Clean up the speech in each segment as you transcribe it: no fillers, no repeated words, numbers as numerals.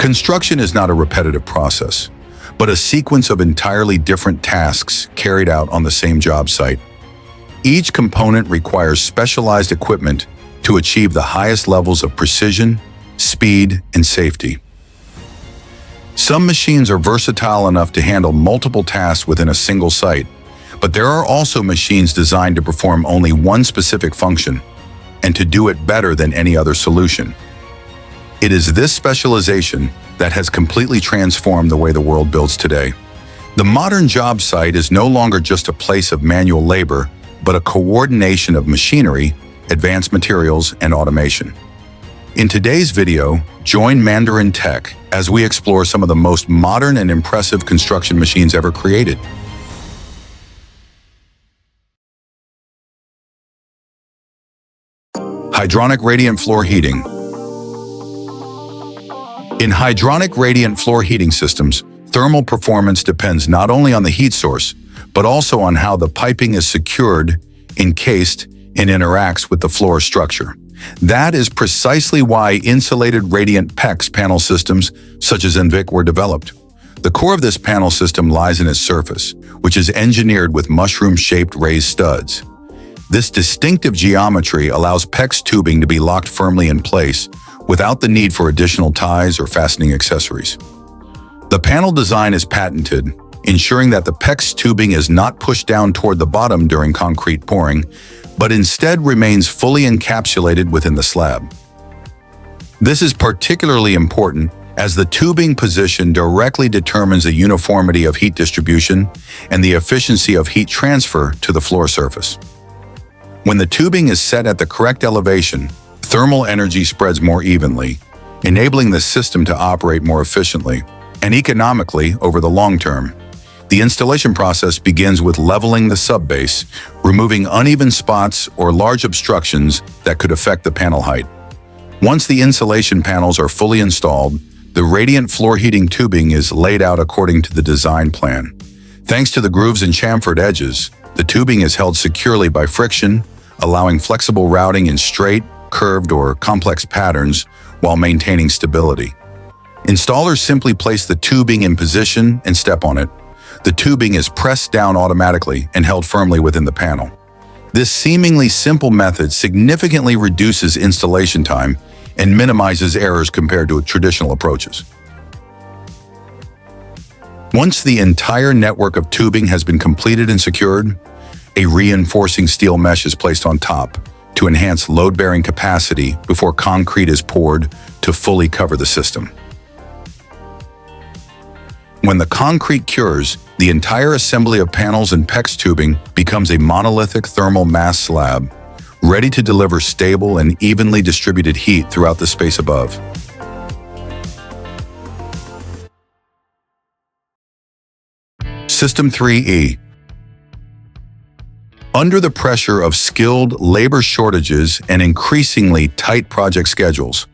Construction is not a repetitive process, but a sequence of entirely different tasks carried out on the same job site. Each component requires specialized equipment to achieve the highest levels of precision, speed, and safety. Some machines are versatile enough to handle multiple tasks within a single site, but there are also machines designed to perform only one specific function and to do it better than any other solution. It is this specialization that has completely transformed the way the world builds today. The modern job site is no longer just a place of manual labor, but a coordination of machinery, advanced materials, and automation. In today's video, join Mandarin Tech as we explore some of the most modern and impressive construction machines ever created. Hydronic radiant floor heating. In hydronic radiant floor heating systems, thermal performance depends not only on the heat source, but also on how the piping is secured, encased, and interacts with the floor structure. That is precisely why insulated radiant PEX panel systems such as NVIC were developed. The core of this panel system lies in its surface, which is engineered with mushroom-shaped raised studs. This distinctive geometry allows PEX tubing to be locked firmly in place without the need for additional ties or fastening accessories. The panel design is patented, ensuring that the PEX tubing is not pushed down toward the bottom during concrete pouring, but instead remains fully encapsulated within the slab. This is particularly important as the tubing position directly determines the uniformity of heat distribution and the efficiency of heat transfer to the floor surface. When the tubing is set at the correct elevation, thermal energy spreads more evenly, enabling the system to operate more efficiently and economically over the long term. The installation process begins with leveling the subbase, removing uneven spots or large obstructions that could affect the panel height. Once the insulation panels are fully installed, the radiant floor heating tubing is laid out according to the design plan. Thanks to the grooves and chamfered edges, the tubing is held securely by friction, allowing flexible routing in straight, curved, or complex patterns while maintaining stability. Installers simply place the tubing in position and step on it. The tubing is pressed down automatically and held firmly within the panel. This seemingly simple method significantly reduces installation time and minimizes errors compared to traditional approaches. Once the entire network of tubing has been completed and secured, a reinforcing steel mesh is placed on top to enhance load-bearing capacity before concrete is poured to fully cover the system. When the concrete cures, the entire assembly of panels and PEX tubing becomes a monolithic thermal mass slab, ready to deliver stable and evenly distributed heat throughout the space above. System 3E. Under the pressure of skilled labor shortages and increasingly tight project schedules,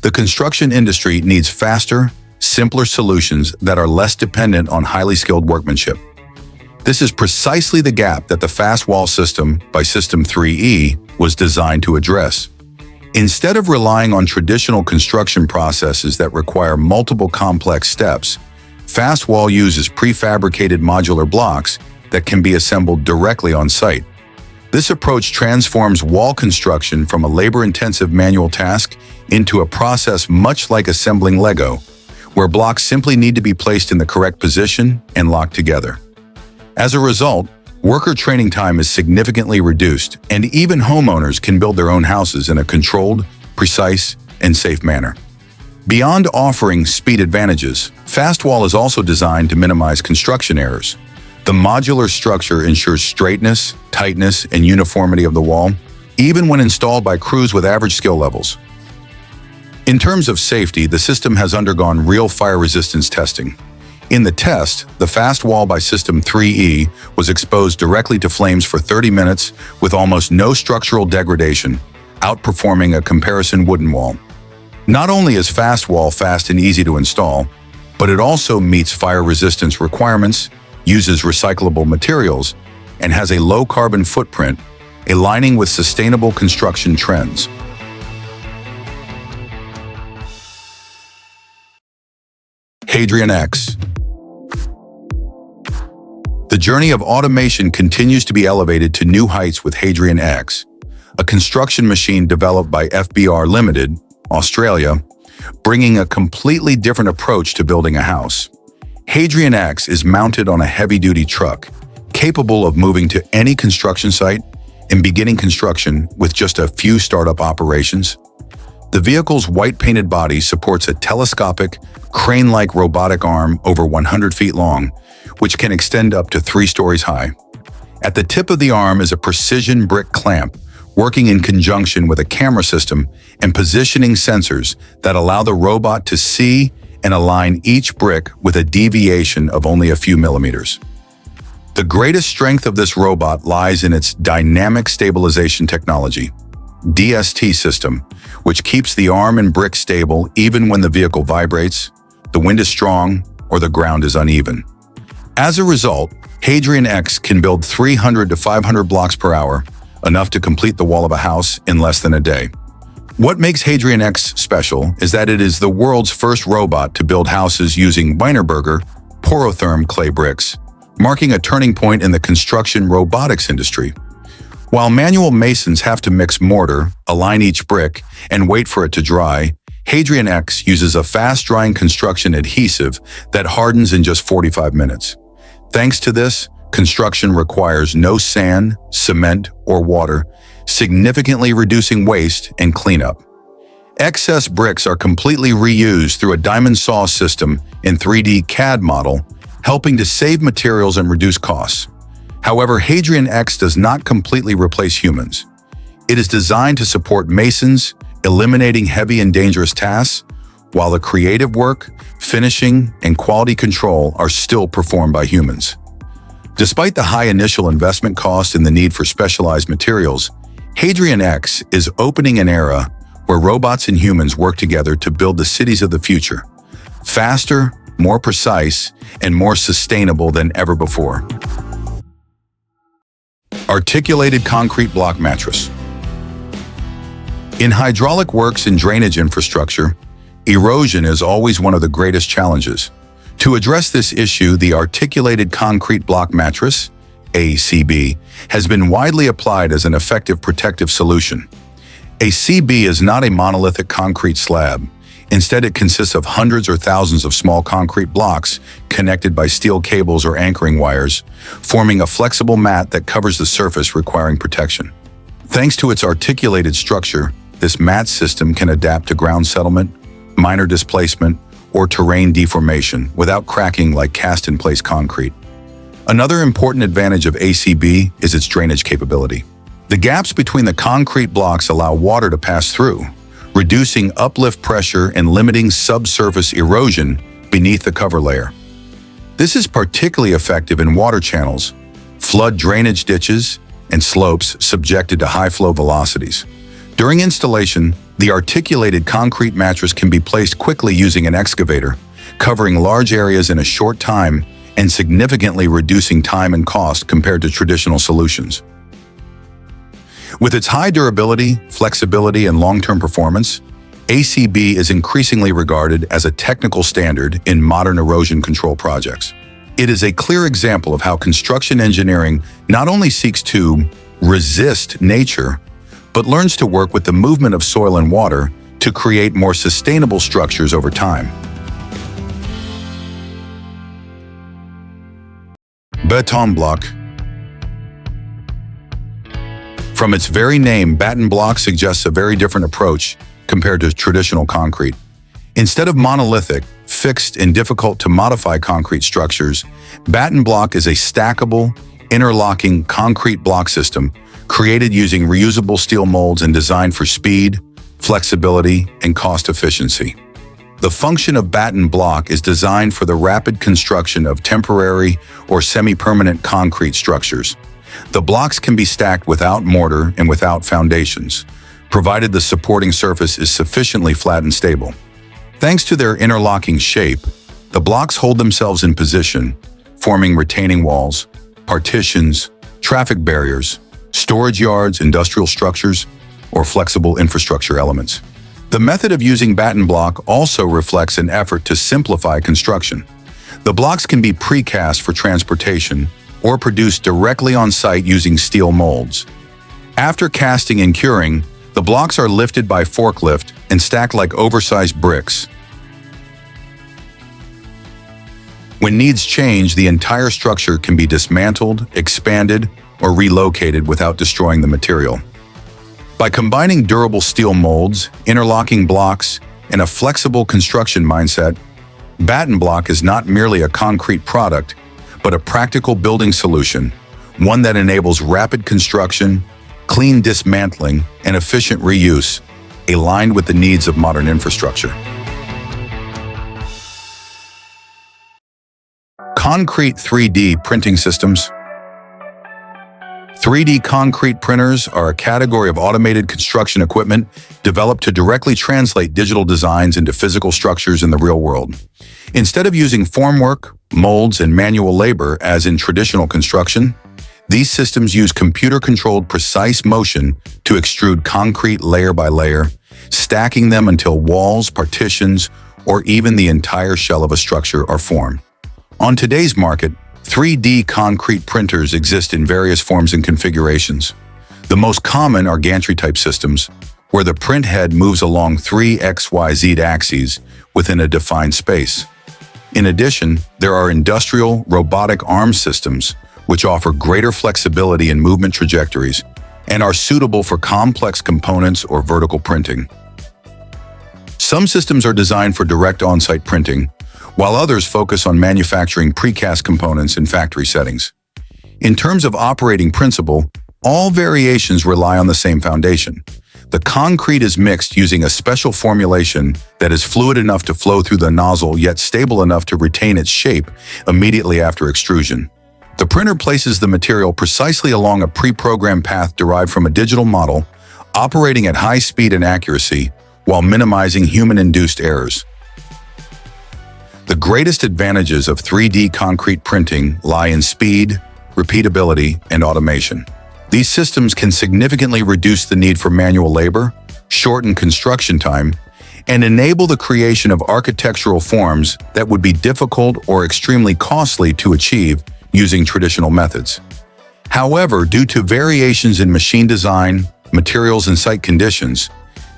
the construction industry needs faster, simpler solutions that are less dependent on highly skilled workmanship. This is precisely the gap that the fast wall system by System 3E was designed to address. Instead of relying on traditional construction processes that require multiple complex steps, fast wall uses prefabricated modular blocks that can be assembled directly on site. This approach transforms wall construction from a labor-intensive manual task into a process much like assembling Lego, where blocks simply need to be placed in the correct position and locked together. As a result, worker training time is significantly reduced, and even homeowners can build their own houses in a controlled, precise, and safe manner. Beyond offering speed advantages, fast wall is also designed to minimize construction errors. The modular structure ensures straightness, tightness, and uniformity of the wall, even when installed by crews with average skill levels. In terms of safety, the system has undergone real fire resistance testing. In the test, the fast wall by System 3E was exposed directly to flames for 30 minutes with almost no structural degradation, outperforming a comparison wooden wall. Not only is fast wall fast and easy to install, but it also meets fire resistance requirements, uses recyclable materials, and has a low carbon footprint, aligning with sustainable construction trends. Hadrian X. The journey of automation continues to be elevated to new heights with Hadrian X, a construction machine developed by FBR Limited, Australia, bringing a completely different approach to building a house. Hadrian X is mounted on a heavy-duty truck, capable of moving to any construction site and beginning construction with just a few startup operations. The vehicle's white-painted body supports a telescopic, crane-like robotic arm over 100 feet long, which can extend up to 3 stories high. At the tip of the arm is a precision brick clamp, working in conjunction with a camera system and positioning sensors that allow the robot to see and align each brick with a deviation of only a few millimeters. The greatest strength of this robot lies in its dynamic stabilization technology, DST system, which keeps the arm and brick stable even when the vehicle vibrates, the wind is strong, or the ground is uneven. As a result, Hadrian X can build 300 to 500 blocks per hour, enough to complete the wall of a house in less than a day. What makes Hadrian X special is that it is the world's first robot to build houses using Wienerberger porotherm clay bricks, marking a turning point in the construction robotics industry. While manual masons have to mix mortar, align each brick, and wait for it to dry, Hadrian X uses a fast-drying construction adhesive that hardens in just 45 minutes. Thanks to this, construction requires no sand, cement, or water, significantly reducing waste and cleanup. Excess bricks are completely reused through a diamond saw system in 3D CAD model, helping to save materials and reduce costs. However, Hadrian X does not completely replace humans. It is designed to support masons, eliminating heavy and dangerous tasks, while the creative work, finishing, and quality control are still performed by humans. Despite the high initial investment cost and the need for specialized materials, Hadrian X is opening an era where robots and humans work together to build the cities of the future, faster, more precise, and more sustainable than ever before. Articulated concrete block mattress. In hydraulic works and drainage infrastructure, erosion is always one of the greatest challenges. To address this issue, the articulated concrete block mattress, ACB, has been widely applied as an effective protective solution. ACB is not a monolithic concrete slab. Instead, it consists of hundreds or thousands of small concrete blocks connected by steel cables or anchoring wires, forming a flexible mat that covers the surface requiring protection. Thanks to its articulated structure, this mat system can adapt to ground settlement, minor displacement, or terrain deformation without cracking like cast-in-place concrete. Another important advantage of ACB is its drainage capability. The gaps between the concrete blocks allow water to pass through, reducing uplift pressure and limiting subsurface erosion beneath the cover layer. This is particularly effective in water channels, flood drainage ditches, and slopes subjected to high flow velocities. During installation, the articulated concrete mattress can be placed quickly using an excavator, covering large areas in a short time and significantly reducing time and cost compared to traditional solutions. With its high durability, flexibility, and long-term performance, ACB is increasingly regarded as a technical standard in modern erosion control projects. It is a clear example of how construction engineering not only seeks to resist nature, but learns to work with the movement of soil and water to create more sustainable structures over time. Betonblock. From its very name, Betonblock suggests a very different approach compared to traditional concrete. Instead of monolithic, fixed, and difficult to modify concrete structures, Betonblock is a stackable, interlocking concrete block system created using reusable steel molds and designed for speed, flexibility, and cost efficiency. The function of Betonblock is designed for the rapid construction of temporary or semi-permanent concrete structures. The blocks can be stacked without mortar and without foundations, provided the supporting surface is sufficiently flat and stable. Thanks to their interlocking shape, the blocks hold themselves in position, forming retaining walls, partitions, traffic barriers, storage yards, industrial structures, or flexible infrastructure elements. The method of using Betonblock also reflects an effort to simplify construction. The blocks can be precast for transportation or produced directly on site using steel molds. After casting and curing, the blocks are lifted by forklift and stacked like oversized bricks. When needs change, the entire structure can be dismantled, expanded, or relocated without destroying the material. By combining durable steel molds, interlocking blocks, and a flexible construction mindset, Betonblock is not merely a concrete product, but a practical building solution, one that enables rapid construction, clean dismantling, and efficient reuse, aligned with the needs of modern infrastructure. Concrete 3D printing systems. 3D concrete printers are a category of automated construction equipment developed to directly translate digital designs into physical structures in the real world. Instead of using formwork, molds, and manual labor as in traditional construction, these systems use computer-controlled precise motion to extrude concrete layer by layer, stacking them until walls, partitions, or even the entire shell of a structure are formed. On today's market, 3D concrete printers exist in various forms and configurations. The most common are gantry-type systems, where the print head moves along three XYZ axes within a defined space. In addition, there are industrial robotic arm systems, which offer greater flexibility in movement trajectories and are suitable for complex components or vertical printing. Some systems are designed for direct on-site printing, while others focus on manufacturing precast components in factory settings. In terms of operating principle, all variations rely on the same foundation. The concrete is mixed using a special formulation that is fluid enough to flow through the nozzle yet stable enough to retain its shape immediately after extrusion. The printer places the material precisely along a pre-programmed path derived from a digital model, operating at high speed and accuracy while minimizing human-induced errors. The greatest advantages of 3D concrete printing lie in speed, repeatability, and automation. These systems can significantly reduce the need for manual labor, shorten construction time, and enable the creation of architectural forms that would be difficult or extremely costly to achieve using traditional methods. However, due to variations in machine design, materials, and site conditions,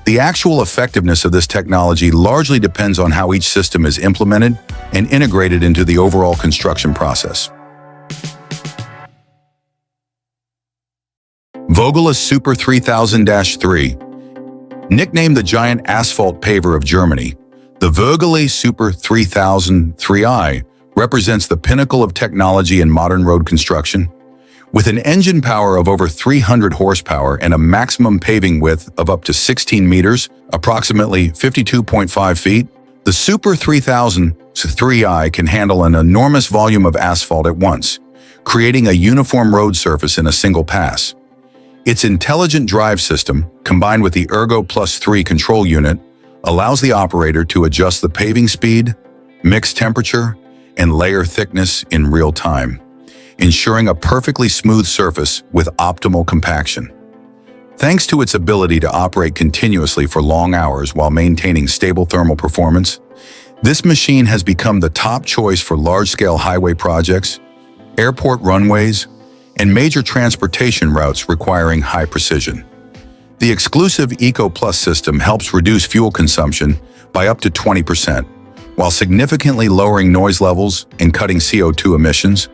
the actual effectiveness of this technology largely depends on how each system is implemented and integrated into the overall construction process. Vogele SUPER 3000-3. Nicknamed the giant asphalt paver of Germany, the Vogele SUPER 3000-3i represents the pinnacle of technology in modern road construction. With an engine power of over 300 horsepower and a maximum paving width of up to 16 meters, approximately 52.5 feet, the SUPER 3000-3i can handle an enormous volume of asphalt at once, creating a uniform road surface in a single pass. Its intelligent drive system, combined with the Ergo Plus 3 control unit, allows the operator to adjust the paving speed, mix temperature, and layer thickness in real time, ensuring a perfectly smooth surface with optimal compaction. Thanks to its ability to operate continuously for long hours while maintaining stable thermal performance, this machine has become the top choice for large-scale highway projects, airport runways, and major transportation routes requiring high precision. The exclusive Eco Plus system helps reduce fuel consumption by up to 20%, while significantly lowering noise levels and cutting CO2 emissions,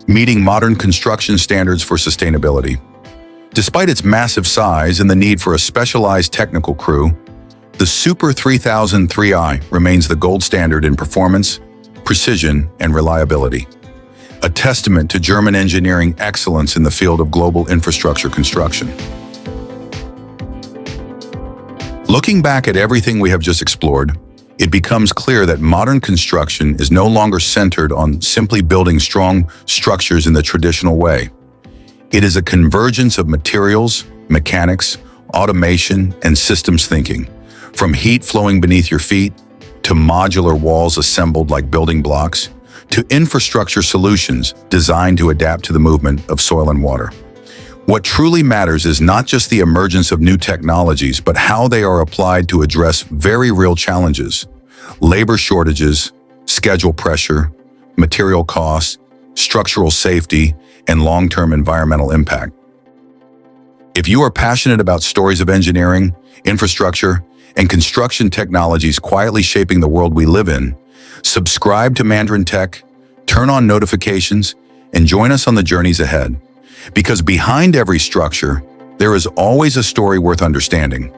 meeting modern construction standards for sustainability. Despite its massive size and the need for a specialized technical crew, the SUPER 3000-3i remains the gold standard in performance, precision, and reliability, a testament to German engineering excellence in the field of global infrastructure construction. Looking back at everything we have just explored, it becomes clear that modern construction is no longer centered on simply building strong structures in the traditional way. It is a convergence of materials, mechanics, automation, and systems thinking, from heat flowing beneath your feet, to modular walls assembled like building blocks, to infrastructure solutions designed to adapt to the movement of soil and water. What truly matters is not just the emergence of new technologies, but how they are applied to address very real challenges: labor shortages, schedule pressure, material costs, structural safety, and long-term environmental impact. If you are passionate about stories of engineering, infrastructure, and construction technologies quietly shaping the world we live in, subscribe to Mandarin Tech, turn on notifications, and join us on the journeys ahead. Because behind every structure, there is always a story worth understanding.